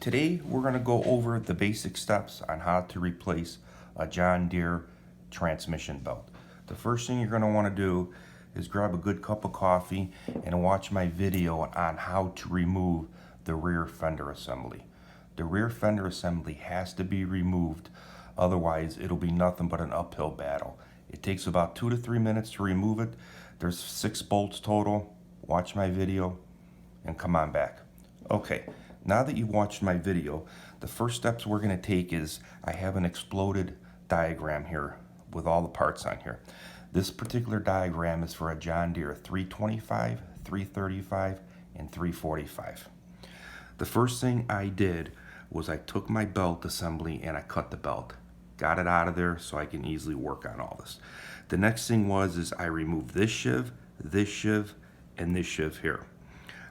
Today we're going to go over the basic steps on how to replace a John Deere transmission belt. The first thing you're going to want to do is grab a good cup of coffee and watch my video on how to remove the rear fender assembly. The rear fender assembly has to be removed, otherwise it'll be nothing but an uphill battle. It takes about 2 to 3 minutes to remove it. There's 6 bolts total. Watch my video and come on back. Okay, now that you've watched my video, the first steps we're going to take is I have an exploded diagram here with all the parts on here. This particular diagram is for a John Deere 325, 335, and 345. The first thing I did was I took my belt assembly and I cut the belt. Got it out of there so I can easily work on all this. The next thing is I removed this sheave, and this sheave here.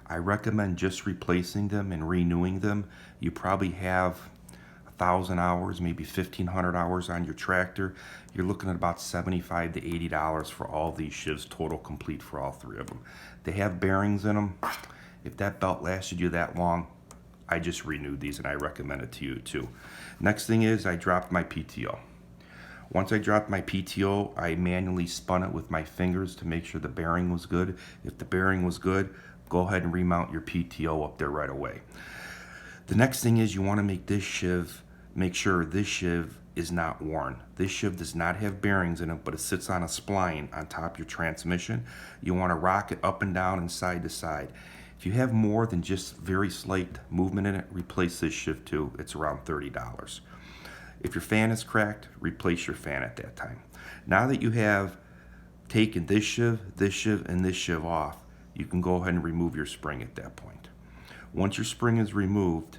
I recommend just replacing them and renewing them. You probably have 1,000 hours, maybe 1,500 hours on your tractor. You're looking at about $75 to $80 for all these sheaves, total complete for all 3 of them. They have bearings in them. If that belt lasted you that long, I just renewed these and I recommend it to you too. Next thing is I dropped my PTO. Once I dropped my PTO, I manually spun it with my fingers to make sure the bearing was good. If the bearing was good, go ahead and remount your PTO up there right away. The next thing is you want to make sure this sheave is not worn. This sheave does not have bearings in it, but it sits on a spline on top of your transmission. You want to rock it up and down and side to side. If you have more than just very slight movement in it, replace this sheave too. It's around $30. If your fan is cracked, replace your fan at that time. Now that you have taken this sheave, and this sheave off, you can go ahead and remove your spring at that point. Once your spring is removed,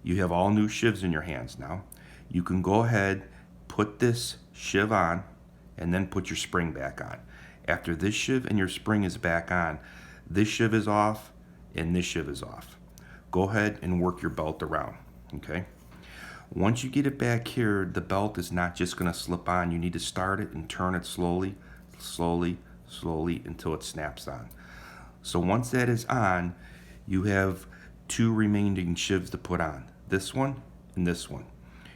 you have all new sheaves in your hands now. You can go ahead, put this sheave on, and then put your spring back on. After this sheave and your spring is back on, this sheave is off and this sheave is off. Go ahead and work your belt around, okay? Once you get it back here, the belt is not just gonna slip on. You need to start it and turn it slowly until it snaps on. So once that is on, you have 2 remaining sheaves to put on. This one and this one.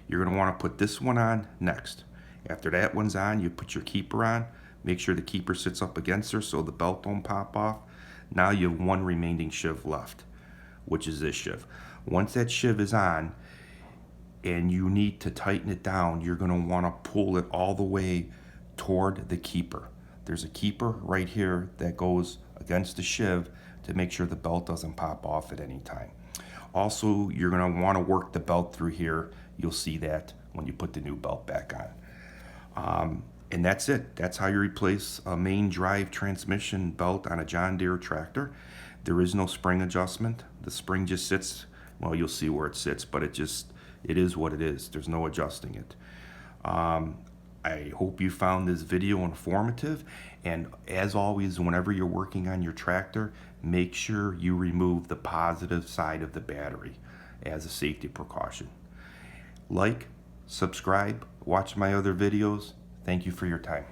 You're gonna wanna put this one on next. After that one's on, you put your keeper on. Make sure the keeper sits up against her so the belt don't pop off. Now you have 1 remaining sheave left, which is this sheave. Once that sheave is on and you need to tighten it down, you're gonna wanna pull it all the way toward the keeper. There's a keeper right here that goes against the sheave to make sure the belt doesn't pop off at any time. Also, you're going to want to work the belt through here. You'll see that when you put the new belt back on. And that's it. That's how you replace a main drive transmission belt on a John Deere tractor. There is no spring adjustment. The spring just sits, well, you'll see where it sits, but it is what it is. There's no adjusting it. I hope you found this video informative, and as always, whenever you're working on your tractor, make sure you remove the positive side of the battery as a safety precaution. Like, subscribe, watch my other videos. Thank you for your time.